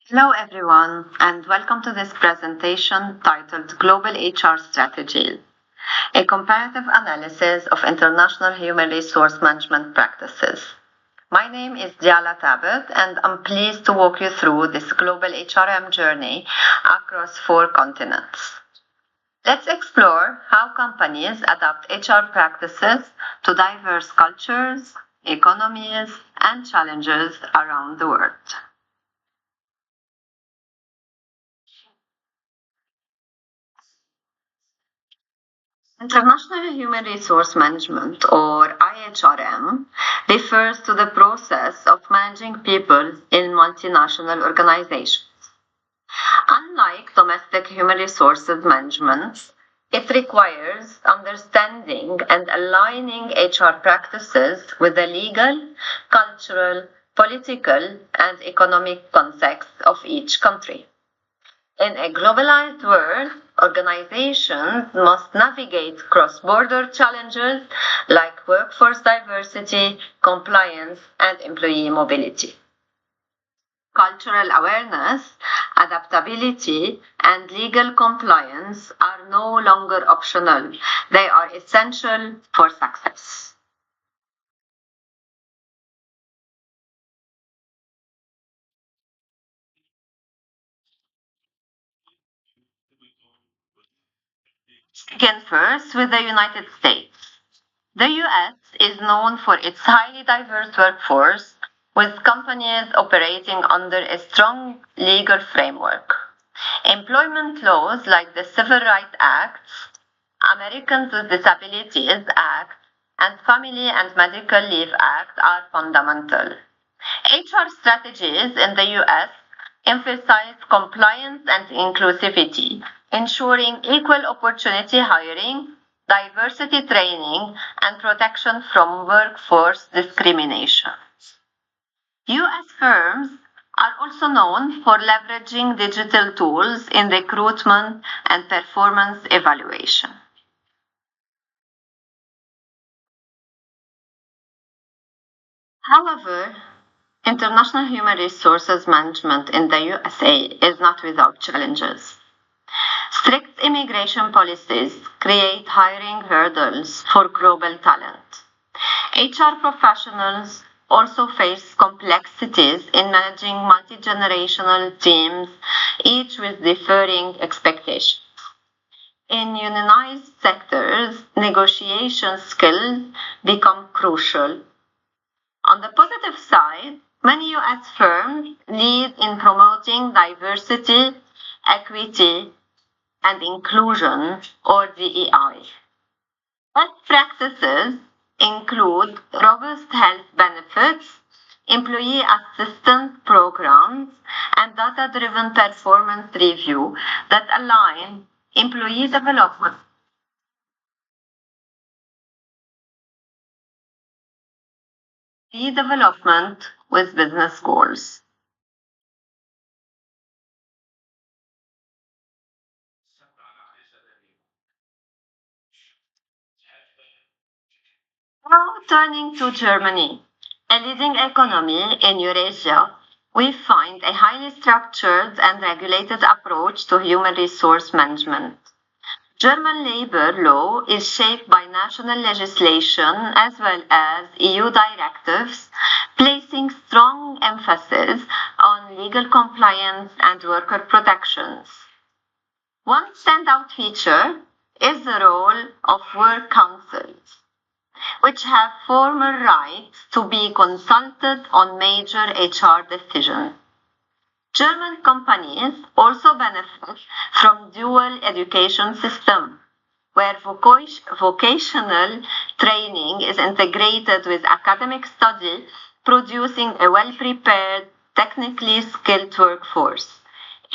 Hello, everyone, and welcome to this presentation titled Global HR Strategies, a comparative analysis of international human resource management practices. My name is Diala Tabet, and I'm pleased to walk you through this global HRM journey across 4 continents. Let's explore how companies adapt HR practices to diverse cultures, economies, and challenges around the world. International Human Resource Management, or IHRM, refers to the process of managing people in multinational organizations. Unlike domestic human resources management, it requires understanding and aligning HR practices with the legal, cultural, political, and economic context of each country. In a globalized world, organizations must navigate cross-border challenges like workforce diversity, compliance, and employee mobility. Cultural awareness, adaptability, and legal compliance are no longer optional. They are essential for success. Begin first with the United States. The US is known for its highly diverse workforce, with companies operating under a strong legal framework. Employment laws like the Civil Rights Act, Americans with Disabilities Act, and Family and Medical Leave Act are fundamental. HR strategies in the US emphasize compliance and inclusivity, ensuring equal opportunity hiring, diversity training, and protection from workforce discrimination. US firms are also known for leveraging digital tools in recruitment and performance evaluation. However, international human resources management in the USA is not without challenges. Strict immigration policies create hiring hurdles for global talent. HR professionals also face complexities in managing multi-generational teams, each with differing expectations. In unionized sectors, negotiation skills become crucial. On the positive side, many US firms lead in promoting diversity, equity, and inclusion, or DEI. Best practices include robust health benefits, employee assistance programs, and data driven performance review that align employee development with business goals. Now turning to Germany, a leading economy in Eurasia, we find a highly structured and regulated approach to human resource management. German labor law is shaped by national legislation as well as EU directives, placing strong emphasis on legal compliance and worker protections. One standout feature is the role of work councils, which have formal rights to be consulted on major HR decisions. German companies also benefit from dual education system, where vocational training is integrated with academic study, producing a well-prepared, technically skilled workforce.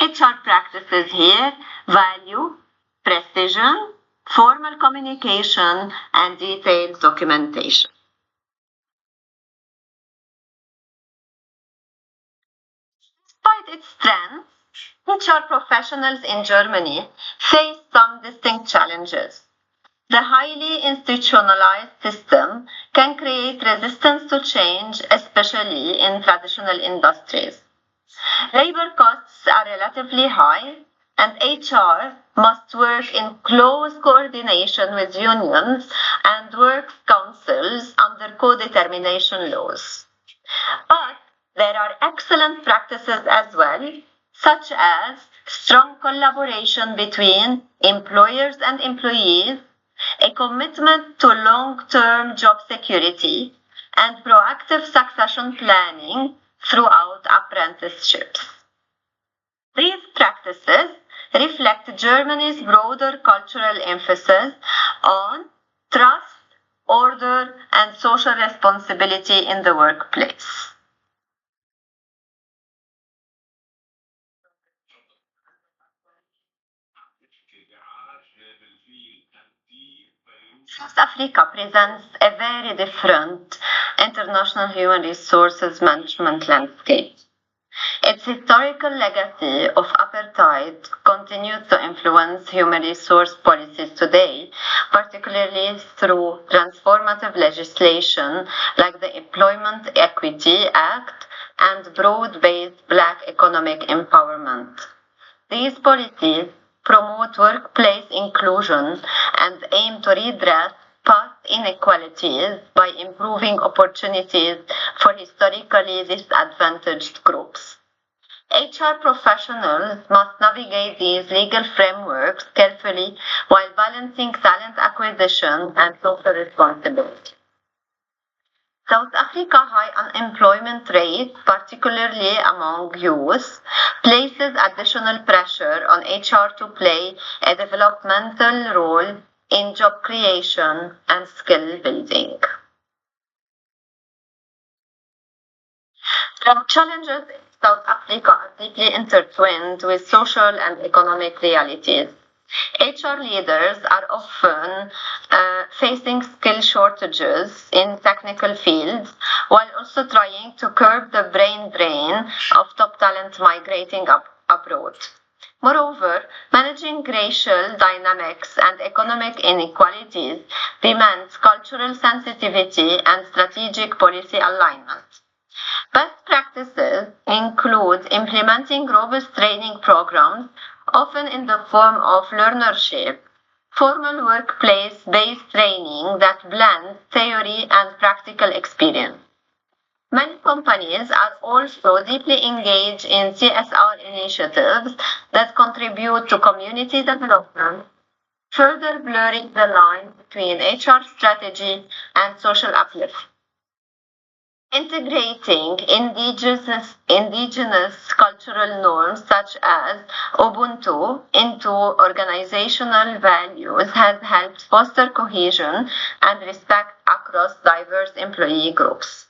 HR practices here value precision, formal communication, and detailed documentation. Despite its strengths, HR professionals in Germany face some distinct challenges. The highly institutionalized system can create resistance to change, especially in traditional industries. Labor costs are relatively high, and HR must work in close coordination with unions and works councils under co-determination laws. But there are excellent practices as well, such as strong collaboration between employers and employees, a commitment to long-term job security, and proactive succession planning throughout apprenticeships. These practices reflect Germany's broader cultural emphasis on trust, order, and social responsibility in the workplace. South Africa presents a very different international human resources management landscape. Its historical legacy of apartheid continues to influence human resource policies today, particularly through transformative legislation like the Employment Equity Act and broad-based Black economic empowerment. These policies promote workplace inclusion and aim to redress past inequalities by improving opportunities for historically disadvantaged groups. HR professionals must navigate these legal frameworks carefully while balancing talent acquisition and social responsibility. South Africa's high unemployment rate, particularly among youth, places additional pressure on HR to play a developmental role in job creation and skill building. The challenges in South Africa are deeply intertwined with social and economic realities. HR leaders are often facing skill shortages in technical fields while also trying to curb the brain drain of top talent migrating abroad. Moreover, managing racial dynamics and economic inequalities demands cultural sensitivity and strategic policy alignment. Best practices include implementing robust training programs, often in the form of learnership, formal workplace-based training that blends theory and practical experience. Many companies are also deeply engaged in CSR initiatives that contribute to community development, further blurring the line between HR strategy and social upliftment. Integrating indigenous cultural norms such as Ubuntu into organizational values has helped foster cohesion and respect across diverse employee groups.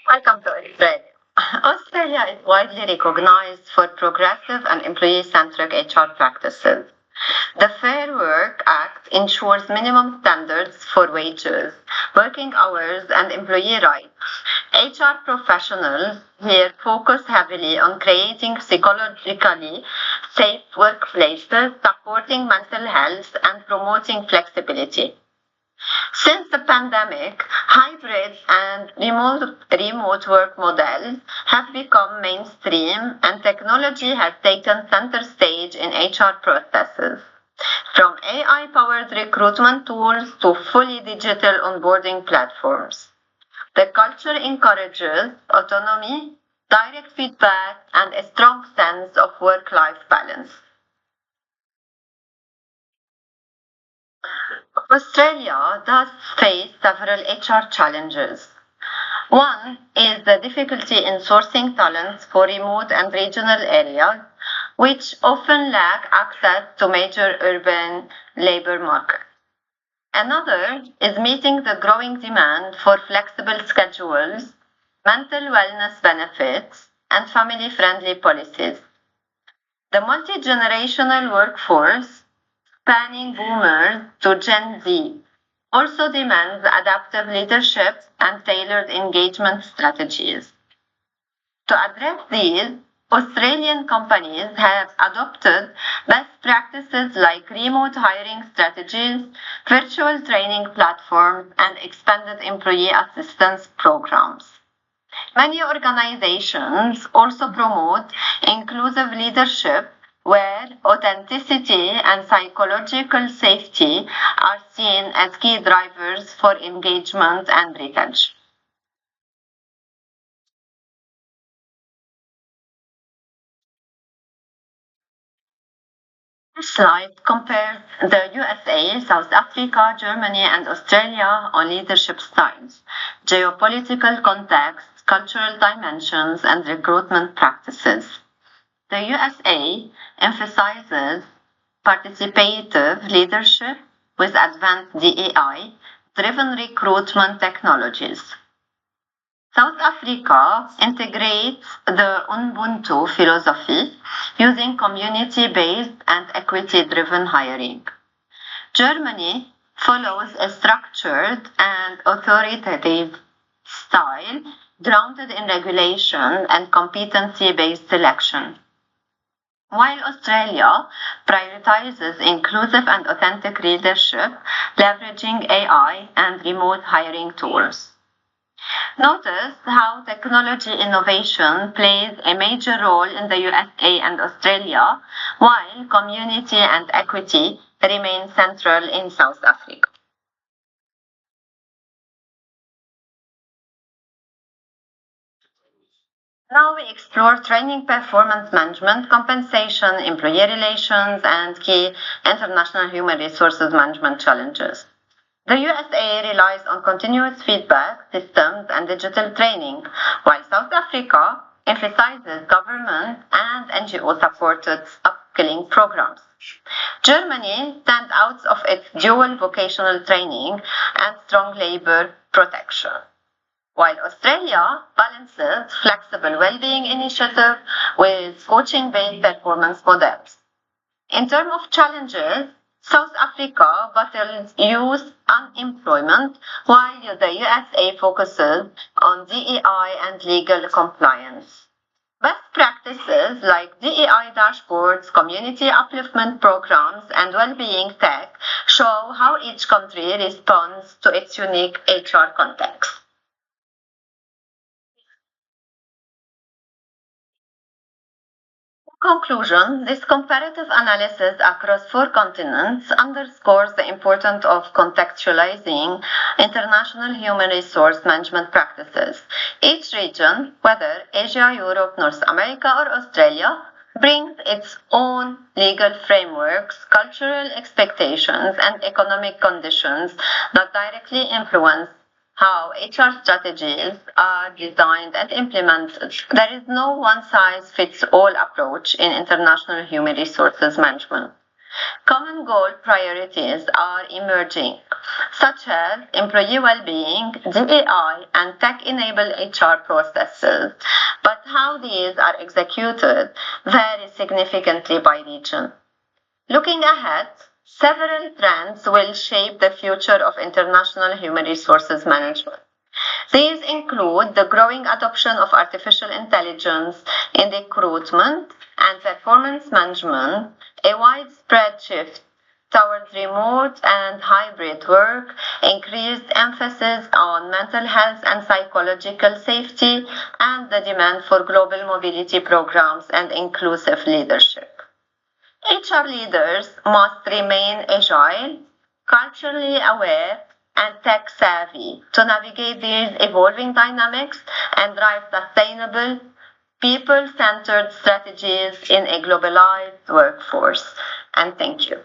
Welcome to Australia. Australia is widely recognized for progressive and employee-centric HR practices. The Fair Work Act ensures minimum standards for wages, working hours, and employee rights. HR professionals here focus heavily on creating psychologically safe workplaces, supporting mental health, and promoting flexibility. Since the pandemic, hybrid and remote work models have become mainstream and technology has taken center stage in HR processes. From AI powered recruitment tools to fully digital onboarding platforms. The culture encourages autonomy, direct feedback, and a strong sense of work life balance. Australia does face several HR challenges. One is the difficulty in sourcing talents for remote and regional areas, which often lack access to major urban labor markets. Another is meeting the growing demand for flexible schedules, mental wellness benefits, and family friendly policies. The multi generational workforce, spanning boomers to Gen Z, also demands adaptive leadership and tailored engagement strategies. To address these, Australian companies have adopted best practices like remote hiring strategies, virtual training platforms, and expanded employee assistance programs. Many organizations also promote inclusive leadership where authenticity and psychological safety are seen as key drivers for engagement and retention. This slide compares the USA, South Africa, Germany, and Australia on leadership styles, geopolitical context, cultural dimensions, and recruitment practices. The USA emphasizes participative leadership with advanced DEI driven recruitment technologies. South Africa integrates the Ubuntu philosophy using community based and equity driven hiring. Germany follows a structured and authoritative style grounded in regulation and competency based selection. While Australia prioritizes inclusive and authentic leadership, leveraging AI and remote hiring tools. Notice how technology innovation plays a major role in the USA and Australia, while community and equity remain central in South Africa. Now we explore training performance management, compensation, employee relations, and key international human resources management challenges. The USA relies on continuous feedback systems and digital training, while South Africa emphasizes government and NGO supported upskilling programs. Germany stands out of its dual vocational training and strong labor protection, while Australia balances flexible well-being initiatives with coaching-based performance models. In terms of challenges, South Africa battles youth unemployment while the USA focuses on DEI and legal compliance. Best practices like DEI dashboards, community upliftment programs, and well-being tech show how each country responds to its unique HR context. Conclusion, this comparative analysis across four continents underscores the importance of contextualizing international human resource management practices. Each region, whether Asia, Europe, North America, or Australia, brings its own legal frameworks, cultural expectations, and economic conditions that directly influence how HR strategies are designed and implemented. There is no one size fits all approach in international human resources management. Common goal priorities are emerging, such as employee well-being, DEI, and tech-enabled HR processes, but how these are executed varies significantly by region. Looking ahead, several trends will shape the future of international human resources management. These include the growing adoption of artificial intelligence in recruitment and performance management, a widespread shift towards remote and hybrid work, increased emphasis on mental health and psychological safety, and the demand for global mobility programs and inclusive leadership. HR leaders must remain agile, culturally aware, and tech savvy to navigate these evolving dynamics and drive sustainable, people centered strategies in a globalized workforce. And thank you.